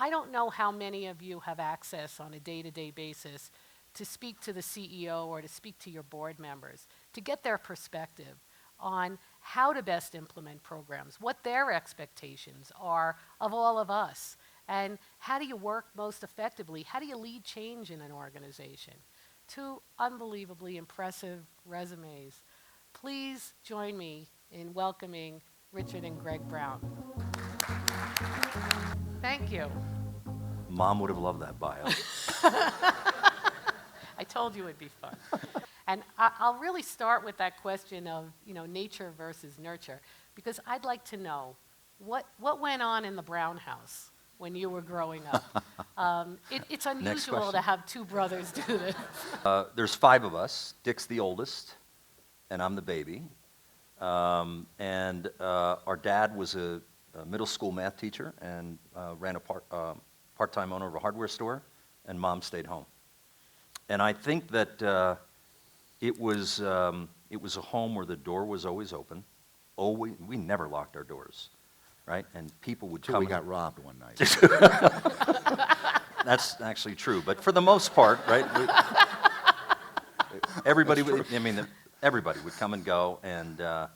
I don't know how many of you have access on a day-to-day basis to speak to the CEO or to speak to your board members, to get their perspective on how to best implement programs, what their expectations are of all of us, and how do you work most effectively? How do you lead change in an organization? Two unbelievably impressive resumes. Please join me in welcoming Richard and Greg Brown. Thank you. Mom would have loved that bio. I told you it'd be fun. And I'll really start with that question of, nature versus nurture, because I'd like to know what went on in the Brown house when you were growing up. It's unusual to have two brothers do this. There's 5 of us. Dick's the oldest, and I'm the baby. And our dad was a middle school math teacher and ran a part-time owner of a hardware store, and Mom stayed home. And I think that it was a home where the door was always open. We never locked our doors, right? And people would come. Till we got robbed one night. That's actually true, but for the most part, right? Everybody would come and go, and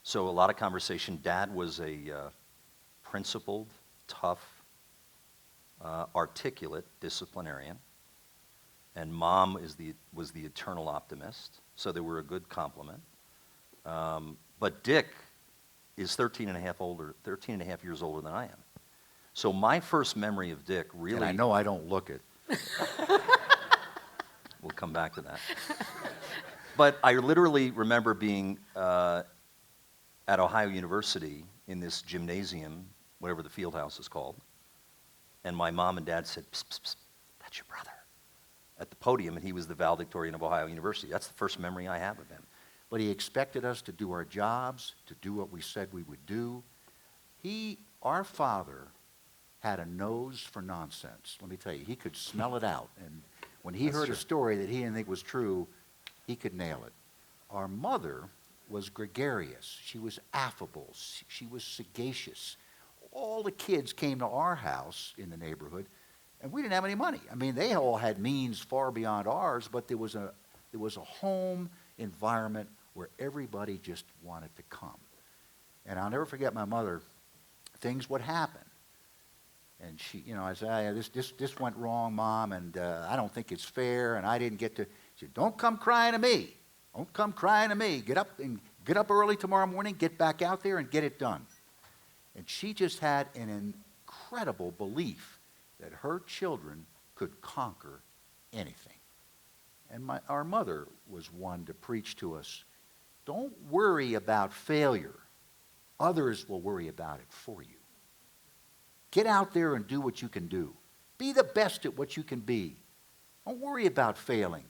so a lot of conversation. Dad was a principled, tough, articulate disciplinarian. And Mom was the eternal optimist, so they were a good complement. But Dick is 13 and a half years older than I am. So my first memory of Dick really... And I know I don't look it. We'll come back to that. But I literally remember being at Ohio University in this gymnasium, whatever the field house is called, and my mom and dad said, "Psst, psst, psst, that's your brother," at the podium, and he was the valedictorian of Ohio University. That's the first memory I have of him. But he expected us to do our jobs, to do what we said we would do. Our father, had a nose for nonsense. Let me tell you, he could smell it out. And when he heard a story that he didn't think was true, he could nail it. Our mother was gregarious. She was affable. She was sagacious. All the kids came to our house in the neighborhood, and we didn't have any money. I mean, they all had means far beyond ours, but there was a home environment where everybody just wanted to come. And I'll never forget my mother. Things would happen. And she, I said, this went wrong, Mom, and I don't think it's fair, and I didn't get to. She said, "Don't come crying to me. Don't come crying to me. Get up early tomorrow morning, get back out there, and get it done." And she just had an incredible belief that her children could conquer anything. And our mother was one to preach to us, don't worry about failure. Others will worry about it for you. Get out there and do what you can do. Be the best at what you can be. Don't worry about failing.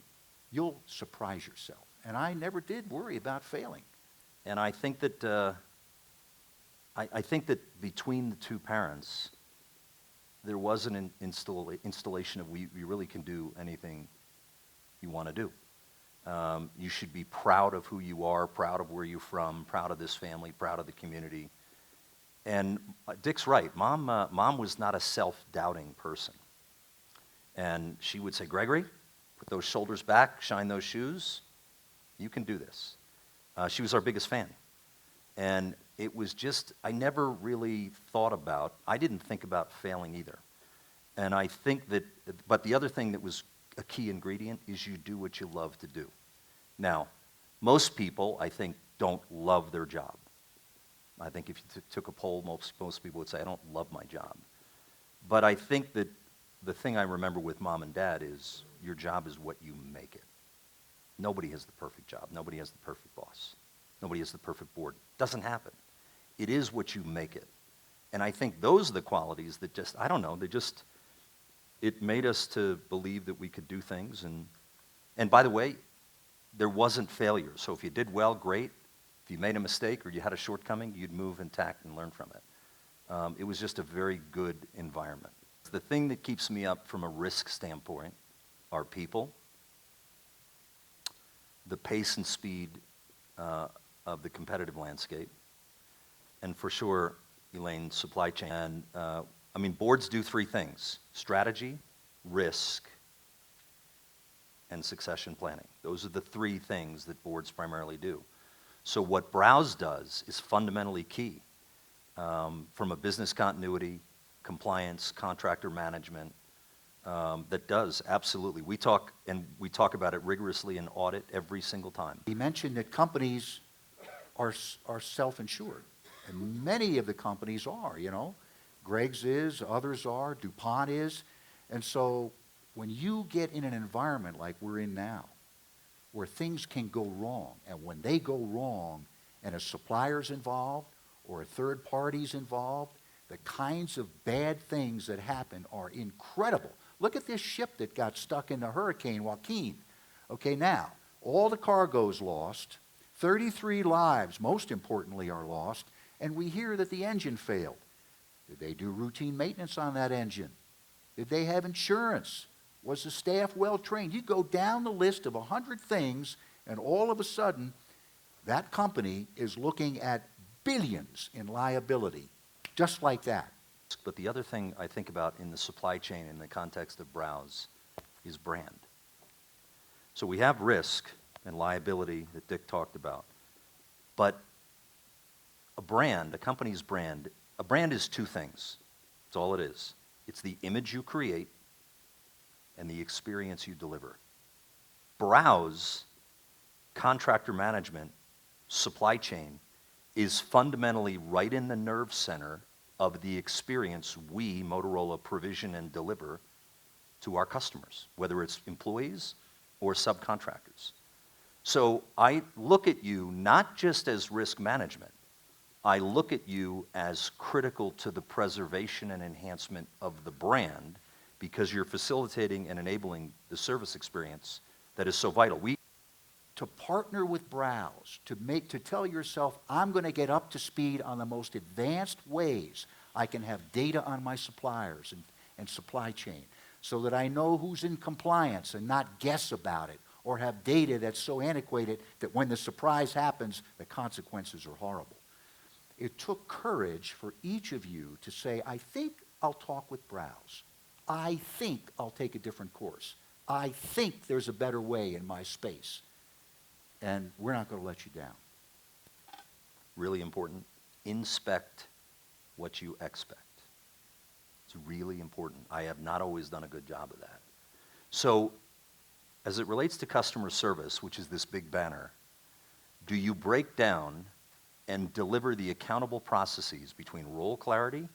You'll surprise yourself. And I never did worry about failing. And I think that between the two parents, there was an installation of we really can do anything you want to do. You should be proud of who you are, proud of where you're from, proud of this family, proud of the community. And Dick's right. Mom was not a self-doubting person. And she would say, "Gregory, put those shoulders back, shine those shoes. You can do this." She was our biggest fan. And it was just, I never really I didn't think about failing either. And I think but the other thing that was a key ingredient is you do what you love to do. Now, most people, I think, don't love their job. I think if you took a poll, most people would say, "I don't love my job." But I think that the thing I remember with Mom and Dad is your job is what you make it. Nobody has the perfect job. Nobody has the perfect boss. Nobody has the perfect board. Doesn't happen. It is what you make it. And I think those are the qualities that just, I don't know, it made us to believe that we could do things. And by the way, there wasn't failure. So if you did well, great. If you made a mistake or you had a shortcoming, you'd move intact and learn from it. It was just a very good environment. The thing that keeps me up from a risk standpoint are people, the pace and speed of the competitive landscape, and for sure, Elaine, supply chain. And I mean, boards do three things: strategy, risk, and succession planning. Those are the three things that boards primarily do. So what BROWZ does is fundamentally key from a business continuity, compliance, contractor management, that does, absolutely. We talk about it rigorously in audit every single time. He mentioned that companies are self-insured, and many of the companies are, you know. Greg's is, others are, DuPont is. And so when you get in an environment like we're in now, where things can go wrong, and when they go wrong and a supplier's involved or a third party's involved, the kinds of bad things that happen are incredible. Look at this ship that got stuck in the Hurricane Joaquin. Okay, now, all the cargo's lost, 33 lives, most importantly, are lost, and we hear that the engine failed. Did they do routine maintenance on that engine? Did they have insurance? Was the staff well trained? You go down the list of 100 things, and all of a sudden, that company is looking at billions in liability, just like that. But the other thing I think about in the supply chain in the context of BROWZ is brand. So we have risk and liability that Dick talked about, but a brand, a company's brand, a brand is two things. That's all it is. It's the image you create and the experience you deliver. BROWZ, contractor management, supply chain, is fundamentally right in the nerve center of the experience we, Motorola, provision and deliver to our customers, whether it's employees or subcontractors. So I look at you not just as risk management, I look at you as critical to the preservation and enhancement of the brand, because you're facilitating and enabling the service experience that is so vital. To partner with BROWZ, to tell yourself, I'm going to get up to speed on the most advanced ways I can have data on my suppliers and supply chain, so that I know who's in compliance and not guess about it, or have data that's so antiquated that when the surprise happens, the consequences are horrible. It took courage for each of you to say, I think I'll talk with BROWZ. I think I'll take a different course. I think there's a better way in my space. And we're not going to let you down. Really important, inspect what you expect. It's really important. I have not always done a good job of that. So, as it relates to customer service, which is this big banner, do you break down and deliver the accountable processes between role clarity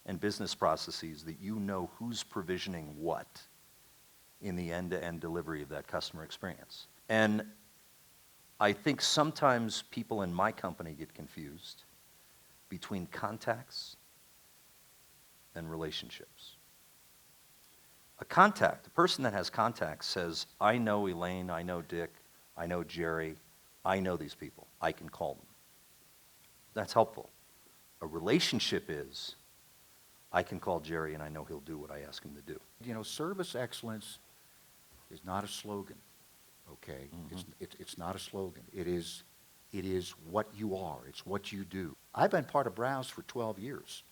and business processes that you know who's provisioning what in the end-to-end delivery of that customer experience? And I think sometimes people in my company get confused between contacts and relationships. A contact, a person that has contacts says, I know Elaine, I know Dick, I know Jerry, I know these people, I can call them. That's helpful. A relationship is, I can call Jerry and I know he'll do what I ask him to do. You know, service excellence is not a slogan, okay? Mm-hmm. It's not a slogan. It is what you are. It's what you do. I've been part of BROWZ for 12 years.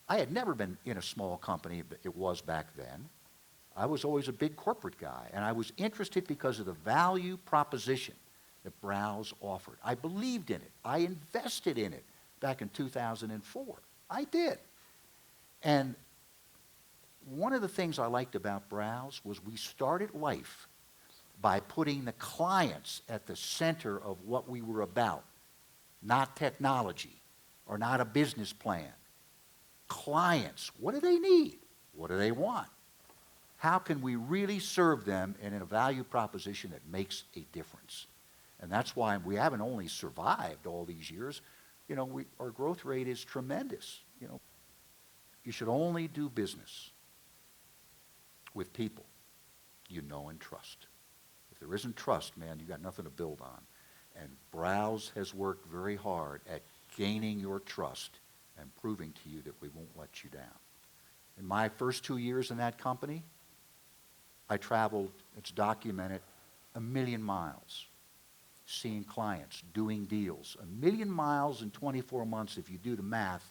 I had never been in a small company, but it was back then. I was always a big corporate guy, and I was interested because of the value proposition that BROWZ offered. I believed in it. I invested in it back in 2004. I did. And one of the things I liked about BROWZ was we started life by putting the clients at the center of what we were about, not technology or not a business plan. Clients, what do they need? What do they want? How can we really serve them in a value proposition that makes a difference? And that's why we haven't only survived all these years. You know, our growth rate is tremendous. You know, you should only do business with people you know and trust. If there isn't trust, man, you got nothing to build on. And BROWZ has worked very hard at gaining your trust and proving to you that we won't let you down. In my first 2 years in that company, I traveled, it's documented, 1 million miles, seeing clients, doing deals. 1 million miles in 24 months, if you do the math,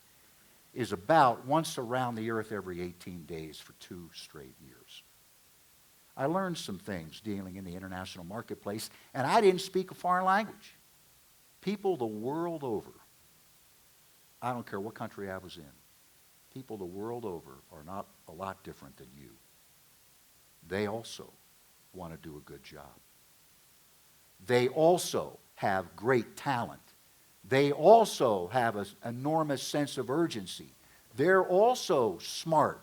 is about once around the earth every 18 days for 2 straight years. I learned some things dealing in the international marketplace, and I didn't speak a foreign language. People the world over, I don't care what country I was in, people the world over are not a lot different than you. They also want to do a good job. They also have great talent. They also have an enormous sense of urgency. They're also smart.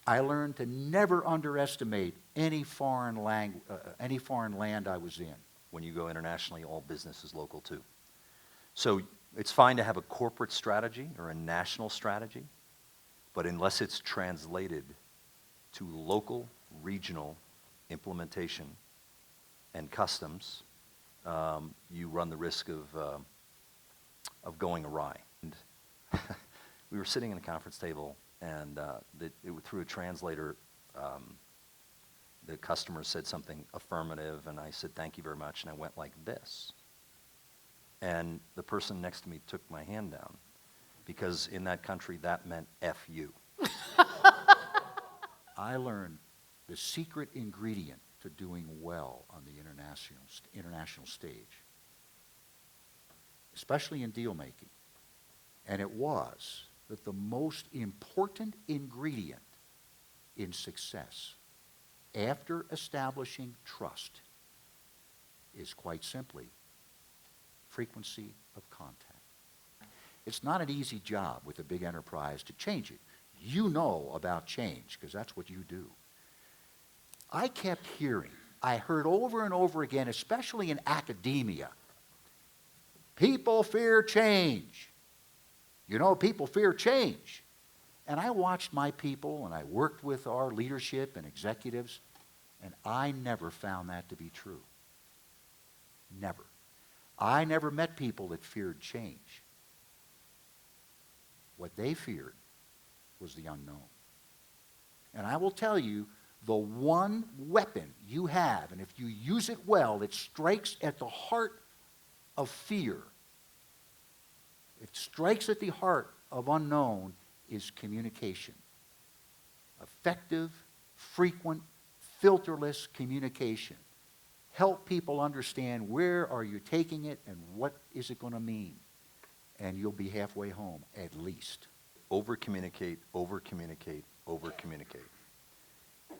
I learned to never underestimate any foreign land I was in. When you go internationally, all business is local too. So it's fine to have a corporate strategy or a national strategy, but unless it's translated to local, regional implementation and customs, you run the risk of going awry. And we were sitting in a conference table, and through a translator, the customer said something affirmative, and I said, "Thank you very much," and I went like this. And the person next to me took my hand down, because in that country, that meant F you. I learned the secret ingredient to doing well on the international stage, especially in deal making. And it was that the most important ingredient in success after establishing trust is quite simply frequency of contact. It's not an easy job with a big enterprise to change it. You know about change because that's what you do. I kept hearing, I heard over and over again, especially in academia, people fear change. You know, people fear change. And I watched my people, and I worked with our leadership and executives, and I never found that to be true. Never. I never met people that feared change. What they feared was the unknown. And I will tell you, the one weapon you have, and if you use it well, it strikes at the heart of fear. It strikes at the heart of unknown, is communication. Effective, frequent, filterless communication. Help people understand where are you taking it and what is it going to mean. And you'll be halfway home, at least. Over-communicate, over-communicate, over-communicate.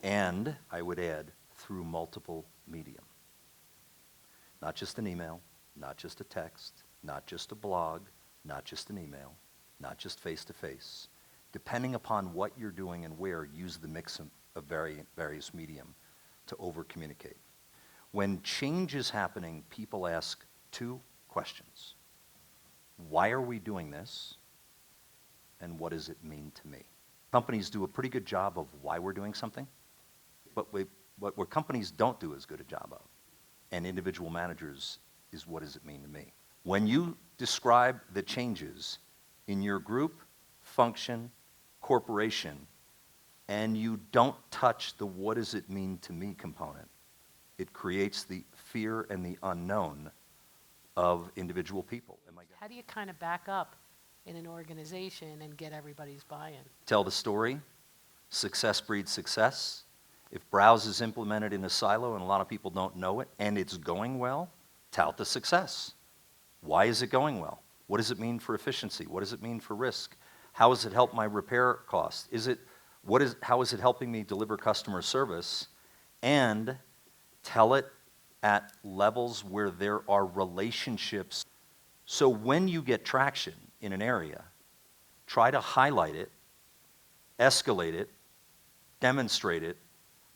And, I would add, through multiple medium. Not just an email, not just a text, not just a blog, not just an email, not just face-to-face. Depending upon what you're doing and where, use the mix of various medium to over-communicate. When change is happening, people ask 2 questions. Why are we doing this? And what does it mean to me? Companies do a pretty good job of why we're doing something, but what companies don't do as good a job of, and individual managers, is what does it mean to me? When you describe the changes in your group, function, corporation, and you don't touch the what does it mean to me component, it creates the fear and the unknown of individual people. How do you kind of back up in an organization and get everybody's buy-in? Tell the story. Success breeds success. If BROWZ is implemented in a silo and a lot of people don't know it and it's going well, tout the success. Why is it going well? What does it mean for efficiency? What does it mean for risk? How does it help my repair cost? How is it helping me deliver customer service? And tell it at levels where there are relationships. So when you get traction in an area, try to highlight it, escalate it, demonstrate it,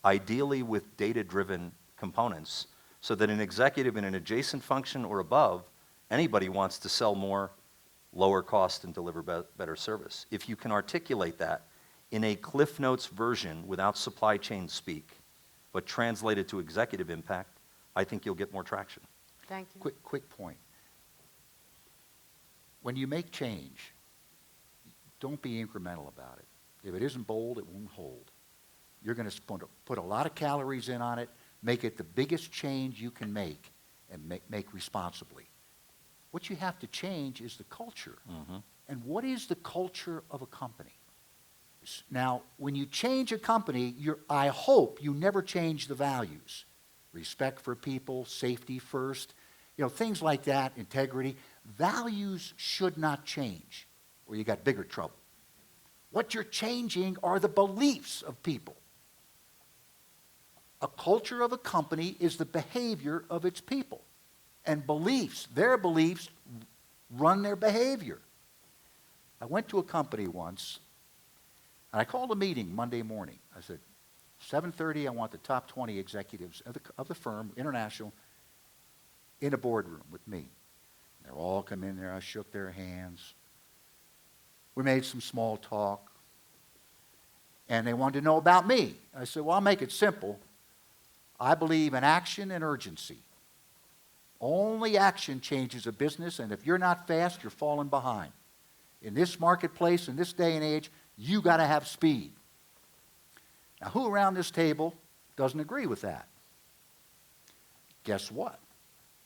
ideally with data-driven components, so that an executive in an adjacent function or above, anybody wants to sell more, lower cost, and deliver better service. If you can articulate that in a Cliff Notes version without supply chain speak, but translate it to executive impact, I think you'll get more traction. Thank you. Quick point. When you make change, don't be incremental about it. If it isn't bold, it won't hold. You're going to put a lot of calories in on it, make it the biggest change you can make, and make responsibly. What you have to change is the culture. Mm-hmm. And what is the culture of a company? Now, when you change a company, I hope you never change the values. Respect for people, safety first, things like that, integrity. Values should not change, or you got bigger trouble. What you're changing are the beliefs of people. A culture of a company is the behavior of its people. And beliefs, their beliefs run their behavior. I went to a company once, and I called a meeting Monday morning. I said, 7:30, I want the top 20 executives of the firm, international, in a boardroom with me. They're all come in there. I shook their hands. We made some small talk. And they wanted to know about me. I said, well, I'll make it simple. I believe in action and urgency. Only action changes a business, and if you're not fast, you're falling behind. In this marketplace, in this day and age, you got to have speed. Now, who around this table doesn't agree with that? Guess what?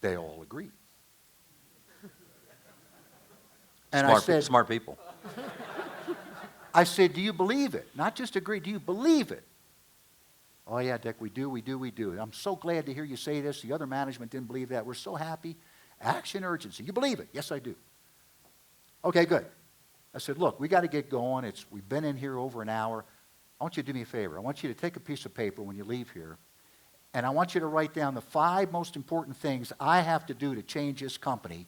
They all agree. And I said, smart people. I said, do you believe it? Not just agree, do you believe it? Oh, yeah, Dick, we do. I'm so glad to hear you say this. The other management didn't believe that. We're so happy. Action, urgency. You believe it? Yes, I do. Okay, good. I said, look, we got to get going. We've been in here over an hour. I want you to do me a favor. I want you to take a piece of paper when you leave here, and I want you to write down the 5 most important things I have to do to change this company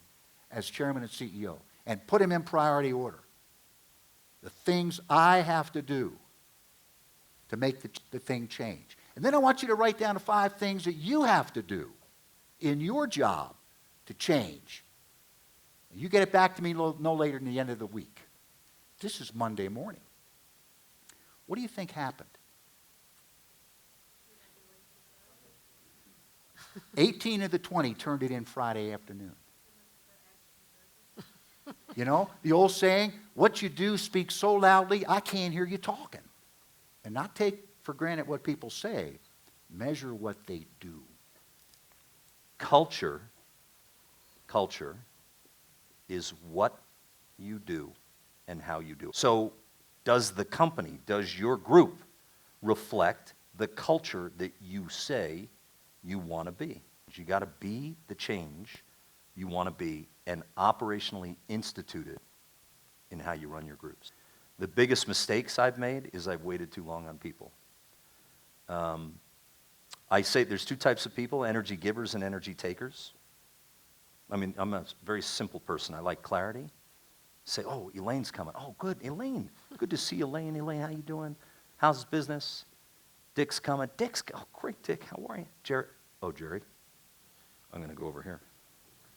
as chairman and CEO, and put them in priority order. The things I have to do to make the thing change. And then I want you to write down the 5 things that you have to do in your job to change. You get it back to me no later than the end of the week. This is Monday morning. What do you think happened? 18 of the 20 turned it in Friday afternoon. The old saying, what you do speaks so loudly, I can't hear you talking. And not take for granted what people say, measure what they do. Culture is what you do and how you do it. So does the company, does your group reflect the culture that you say you want to be? You got to be the change you want to be and operationally institute it in how you run your groups. The biggest mistakes I've made is I've waited too long on people. I say there's 2 types of people, energy givers and energy takers. I mean, I'm a very simple person. I like clarity. Say, oh, Elaine's coming. Oh, good, Elaine. Good to see Elaine. Elaine, how you doing? How's business? Dick's coming. Oh, great, Dick. How are you? Jerry. Oh, Jerry. I'm going to go over here.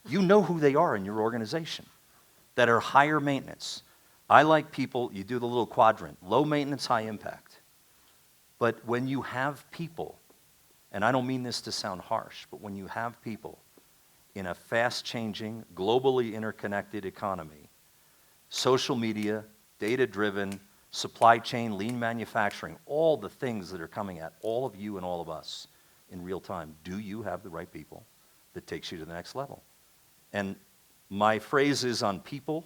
You know who they are in your organization that are higher maintenance. I like people, you do the little quadrant, low maintenance, high impact. But when you have people, and I don't mean this to sound harsh, but when you have people in a fast-changing, globally interconnected economy, social media, data-driven, supply chain, lean manufacturing, all the things that are coming at all of you and all of us in real time, do you have the right people that takes you to the next level? And my phrase is on people,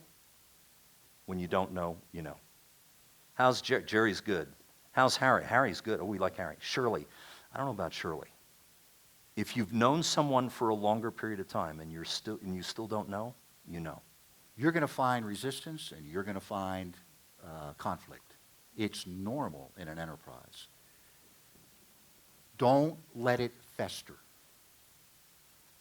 when you don't know, you know. How's Jerry? Jerry's good. How's Harry? Harry's good. Oh, we like Harry. Shirley. I don't know about Shirley. If you've known someone for a longer period of time and you still don't know, you know. You're going to find resistance and you're going to find conflict. It's normal in an enterprise. Don't let it fester.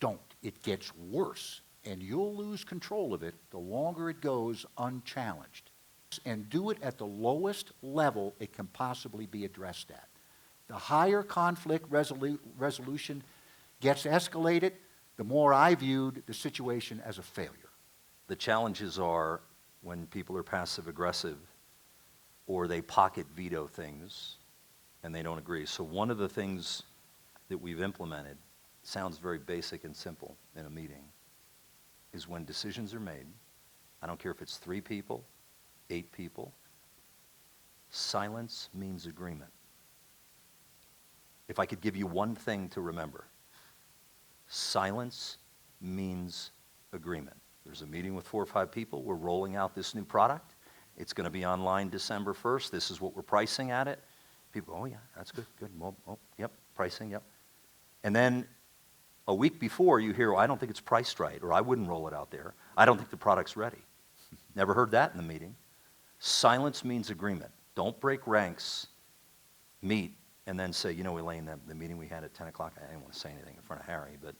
Don't. It gets worse, and you'll lose control of it the longer it goes unchallenged. And do it at the lowest level it can possibly be addressed at. The higher conflict resolution gets escalated, the more I viewed the situation as a failure. The challenges are when people are passive-aggressive or they pocket veto things and they don't agree. So one of the things that we've implemented, sounds very basic and simple in a meeting, is when decisions are made, I don't care if it's 3 people, 8 people, silence means agreement. If I could give you one thing to remember, silence means agreement. There's a meeting with 4 or 5 people. We're rolling out this new product. It's going to be online December 1st. This is what we're pricing at it. People go, oh, yeah, that's good, good. Well, oh, yep, pricing, yep. And then a week before, you hear, well, I don't think it's priced right, or I wouldn't roll it out there. I don't think the product's ready. Never heard that in the meeting. Silence means agreement. Don't break ranks, meet, and then say, you know, Elaine, the meeting we had at 10 o'clock, I didn't want to say anything in front of Harry, but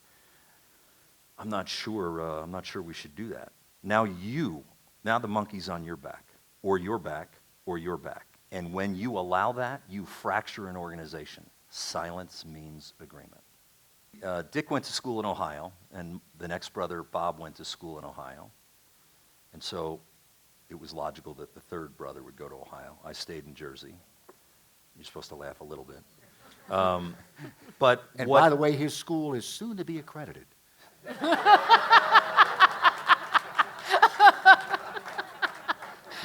I'm not sure we should do that. Now the monkey's on your back, or your back, or your back. And when you allow that, you fracture an organization. Silence means agreement. Dick went to school in Ohio, and the next brother, Bob, went to school in Ohio. And so it was logical that the third brother would go to Ohio. I stayed in Jersey. You're supposed to laugh a little bit. And by the way, his school is soon to be accredited.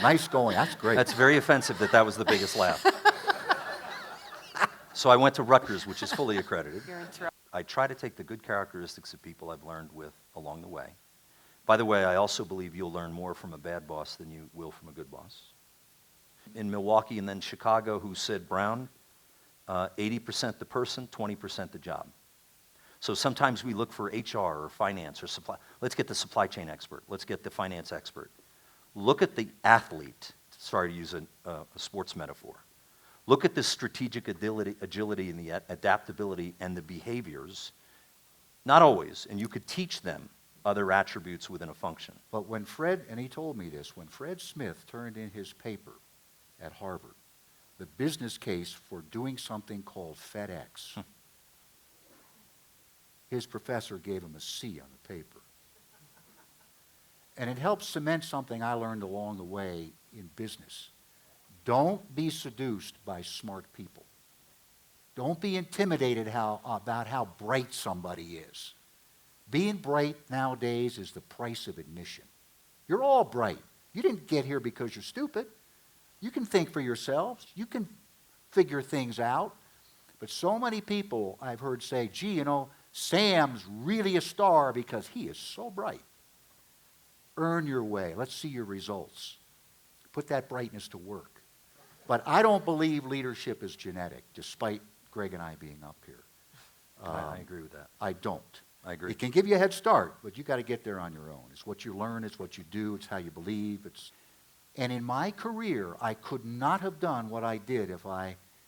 Nice going. That's great. That's very offensive that was the biggest laugh. So I went to Rutgers, which is fully accredited. I try to take the good characteristics of people I've learned with along the way. By the way, I also believe you'll learn more from a bad boss than you will from a good boss. In Milwaukee and then Chicago, who said, Brown, 80% the person, 20% the job. So sometimes we look for HR or finance or supply. Let's get the supply chain expert. Let's get the finance expert. Look at the athlete. Sorry to use a sports metaphor. Look at the strategic agility and the adaptability and the behaviors. Not always, and you could teach them other attributes within a function. But when Fred, and he told me this, when Fred Smith turned in his paper at Harvard, the business case for doing something called FedEx, his professor gave him a C on the paper. And it helps cement something I learned along the way in business. Don't be seduced by smart people. Don't be intimidated about how bright somebody is. Being bright nowadays is the price of admission. You're all bright. You didn't get here because you're stupid. You can think for yourselves. You can figure things out. But so many people I've heard say, gee, you know, Sam's really a star because he is so bright. Earn your way. Let's see your results. Put that brightness to work. But I don't believe leadership is genetic, despite Greg and I being up here. I agree with that. I don't. I agree. It can give you a head start, but you got to get there on your own. It's what you learn, it's what you do, it's how you believe. And in my career, I could not have done what I did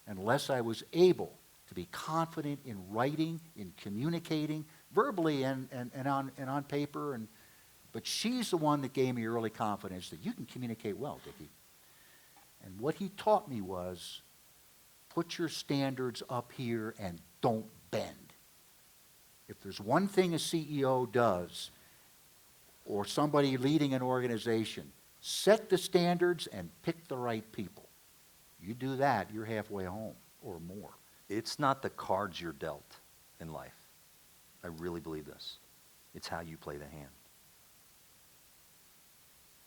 unless I was able to be confident in writing, in communicating, verbally and on paper. But she's the one that gave me early confidence that you can communicate well, Dickie. And what he taught me was, put your standards up here and don't bend. If there's one thing a CEO does, or somebody leading an organization, set the standards and pick the right people. You do that, you're halfway home or more. It's not the cards you're dealt in life. I really believe this. It's how you play the hand.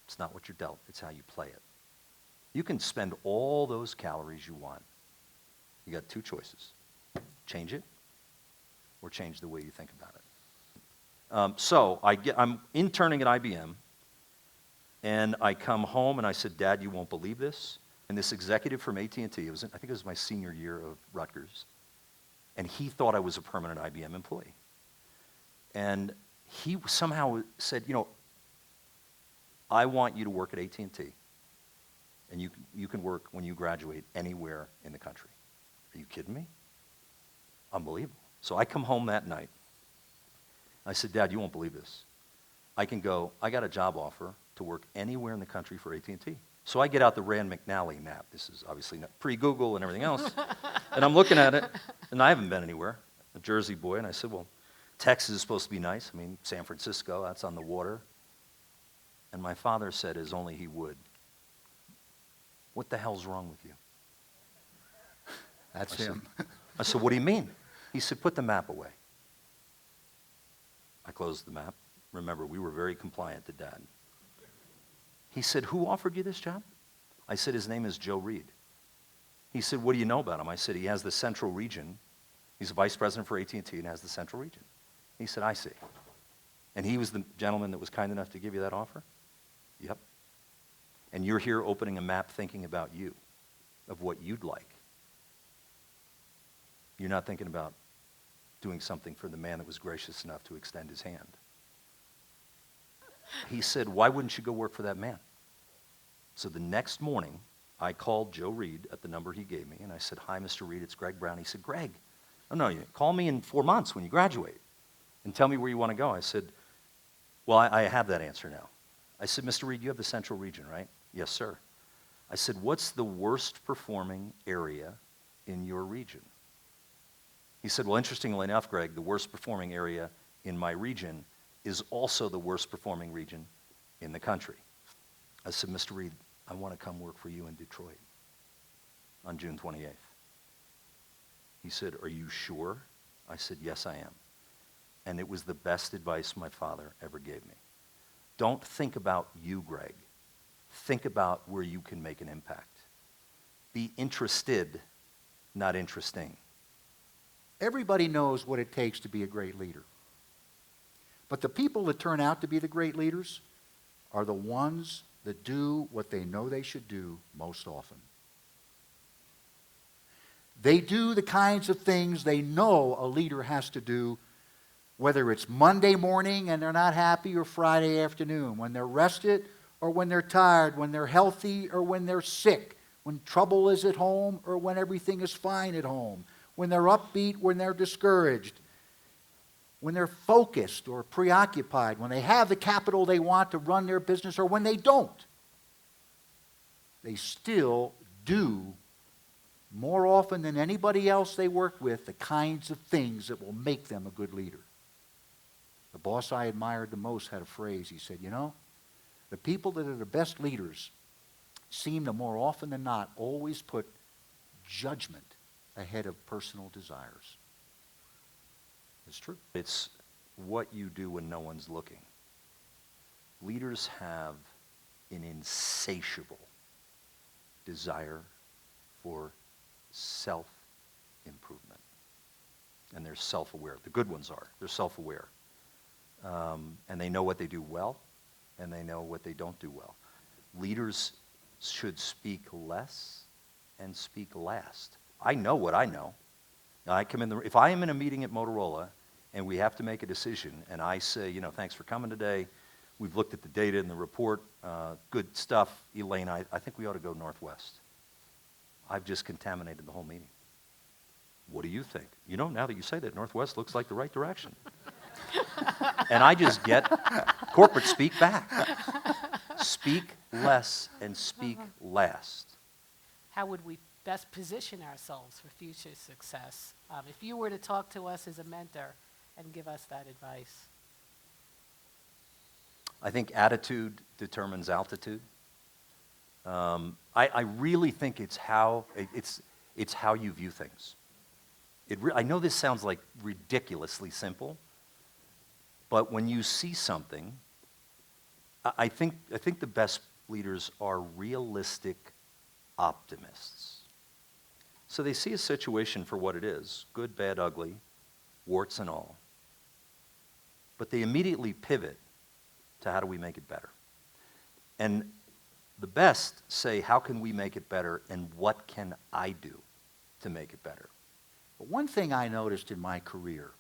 It's not what you're dealt, it's how you play it. You can spend all those calories you want. You got 2 choices. Change it, or change the way you think about it. So I'm interning at IBM, and I come home and I said, Dad, you won't believe this. And this executive from AT&T, I think it was my senior year of Rutgers, and he thought I was a permanent IBM employee. And he somehow said, you know, I want you to work at AT&T, and you can work when you graduate anywhere in the country. Are you kidding me? Unbelievable. So I come home that night. I said, Dad, you won't believe this. I got a job offer to work anywhere in the country for AT&T. So I get out the Rand McNally map. This is obviously not pre-Google and everything else. And I'm looking at it, and I haven't been anywhere. A Jersey boy, and I said, well, Texas is supposed to be nice. I mean, San Francisco, that's on the water. And my father said, as only he would, what the hell's wrong with you? That's him. I said, what do you mean? He said, put the map away. I closed the map. Remember, we were very compliant to Dad. He said, who offered you this job? I said, his name is Joe Reed. He said, what do you know about him? I said, he has the central region. He's a vice president for AT&T and has the central region. He said, I see. And he was the gentleman that was kind enough to give you that offer? Yep. And you're here opening a map thinking about you, of what you'd like. You're not thinking about doing something for the man that was gracious enough to extend his hand. He said, why wouldn't you go work for that man? So the next morning, I called Joe Reed at the number he gave me, and I said, hi, Mr. Reed, it's Greg Brown. He said, Greg, no, call me in 4 months when you graduate and tell me where you want to go. I said, well, I have that answer now. I said, Mr. Reed, you have the Central Region, right? Yes, sir. I said, what's the worst performing area in your region? He said, well, interestingly enough, Greg, the worst performing area in my region is also the worst performing region in the country. I said, Mr. Reed, I want to come work for you in Detroit on June 28th. He said, are you sure? I said, yes, I am. And it was the best advice my father ever gave me. Don't think about you, Greg. Think about where you can make an impact. Be interested, not interesting. Everybody knows what it takes to be a great leader. But the people that turn out to be the great leaders are the ones that do what they know they should do most often. They do the kinds of things they know a leader has to do, whether it's Monday morning and they're not happy or Friday afternoon, when they're rested or when they're tired, when they're healthy or when they're sick, when trouble is at home or when everything is fine at home, when they're upbeat, when they're discouraged, when they're focused or preoccupied, when they have the capital they want to run their business or when they don't. They still do, more often than anybody else they work with, the kinds of things that will make them a good leader. The boss I admired the most had a phrase. He said, you know, the people that are the best leaders seem to more often than not always put judgment ahead of personal desires. It's true. It's what you do when no one's looking. Leaders have an insatiable desire for self-improvement. And they're self-aware. The good ones are. They're self-aware. And they know what they do well, and they know what they don't do well. Leaders should speak less and speak last. I know what I know. Now, if I am in a meeting at Motorola and we have to make a decision, and I say, you know, thanks for coming today. We've looked at the data in the report. Good stuff. Elaine, I think we ought to go Northwest. I've just contaminated the whole meeting. What do you think? You know, now that you say that, Northwest looks like the right direction. And I just get corporate speak back. Speak less and speak last. How would we best position ourselves for future success? If you were to talk to us as a mentor and give us that advice. I think attitude determines altitude. I really think it's how you view things. I know this sounds like ridiculously simple, but when you see something, I think the best leaders are realistic optimists. So they see a situation for what it is, good, bad, ugly, warts and all. But they immediately pivot to how do we make it better? And the best say, how can we make it better, and what can I do to make it better? But one thing I noticed in my career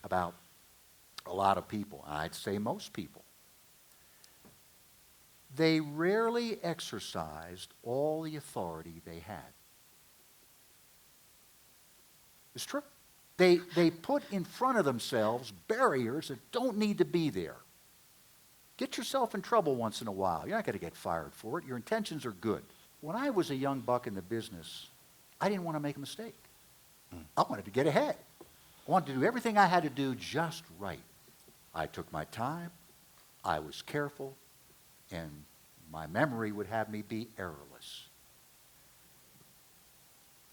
about a lot of people, I'd say most people, they rarely exercised all the authority they had. It's true. They put in front of themselves barriers that don't need to be there. Get yourself in trouble once in a while. You're not going to get fired for it. Your intentions are good. When I was a young buck in the business, I didn't want to make a mistake. I wanted to get ahead. I wanted to do everything I had to do just right. I took my time, I was careful, and my memory would have me be errorless.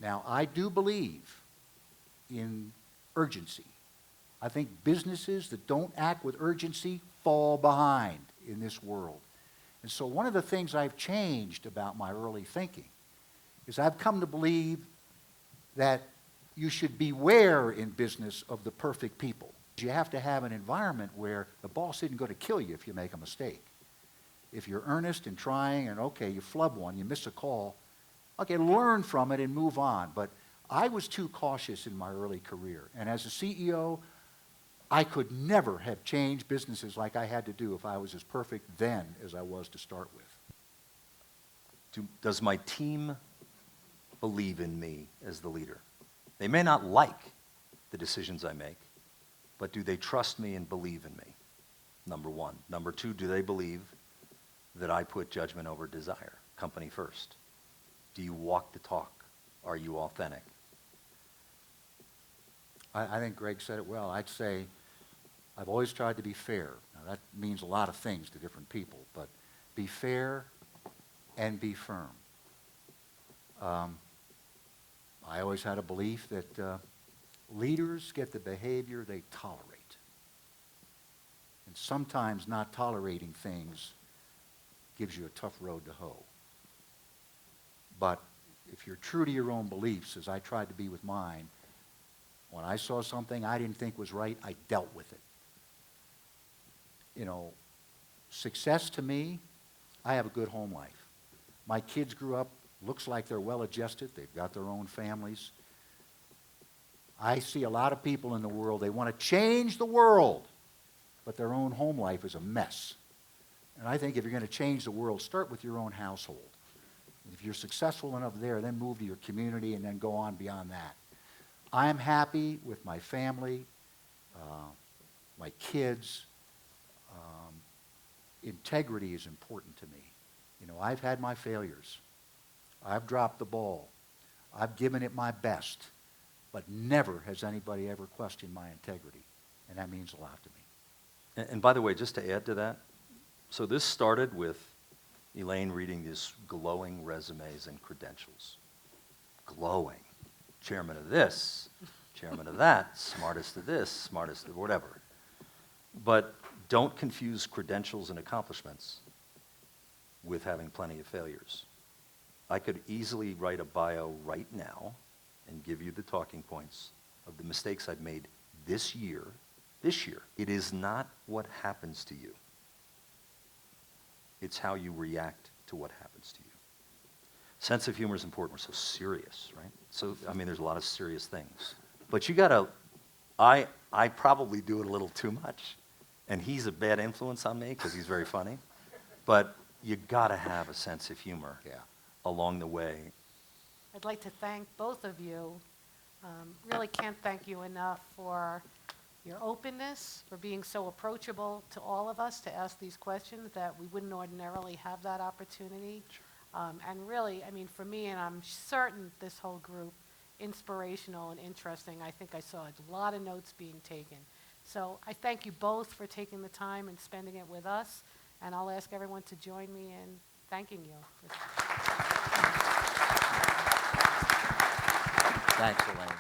Now, I do believe in urgency. I think businesses that don't act with urgency fall behind in this world. And so one of the things I've changed about my early thinking is I've come to believe that you should beware in business of the perfect people. You have to have an environment where the boss isn't going to kill you if you make a mistake. If you're earnest and trying and, okay, you flub one, you miss a call, okay, learn from it and move on. But I was too cautious in my early career. And as a CEO, I could never have changed businesses like I had to do if I was as perfect then as I was to start with. Does my team believe in me as the leader? They may not like the decisions I make, but do they trust me and believe in me? Number one. Number two, do they believe that I put judgment over desire, company first? Do you walk the talk? Are you authentic? I think Greg said it well. I'd say I've always tried to be fair. Now, that means a lot of things to different people, but be fair and be firm. I always had a belief that leaders get the behavior they tolerate. And sometimes not tolerating things gives you a tough road to hoe. But if you're true to your own beliefs, as I tried to be with mine, when I saw something I didn't think was right, I dealt with it. You know, success to me, I have a good home life. My kids grew up, looks like they're well-adjusted. They've got their own families. I see a lot of people in the world, they want to change the world, but their own home life is a mess. And I think if you're going to change the world, start with your own household. If you're successful enough there, then move to your community and then go on beyond that. I'm happy with my family, my kids. Integrity is important to me. You know, I've had my failures. I've dropped the ball. I've given it my best. But never has anybody ever questioned my integrity. And that means a lot to me. And by the way, just to add to that, so this started with Elaine reading these glowing resumes and credentials. Glowing. Chairman of this, chairman of that, smartest of this, smartest of whatever. But don't confuse credentials and accomplishments with having plenty of failures. I could easily write a bio right now and give you the talking points of the mistakes I've made this year. This year. It is not what happens to you. It's how you react to what happens to you. Sense of humor is important. We're so serious, right? So, I mean, there's a lot of serious things. But you gotta, I probably do it a little too much. And he's a bad influence on me because he's very funny. But you gotta have a sense of humor along the way. I'd like to thank both of you. Really can't thank you enough for your openness, for being so approachable to all of us to ask these questions that we wouldn't ordinarily have that opportunity. And really, I mean, for me, and I'm certain this whole group, inspirational and interesting. I think I saw a lot of notes being taken. So I thank you both for taking the time and spending it with us. And I'll ask everyone to join me in thanking you. Thanks, Elaine.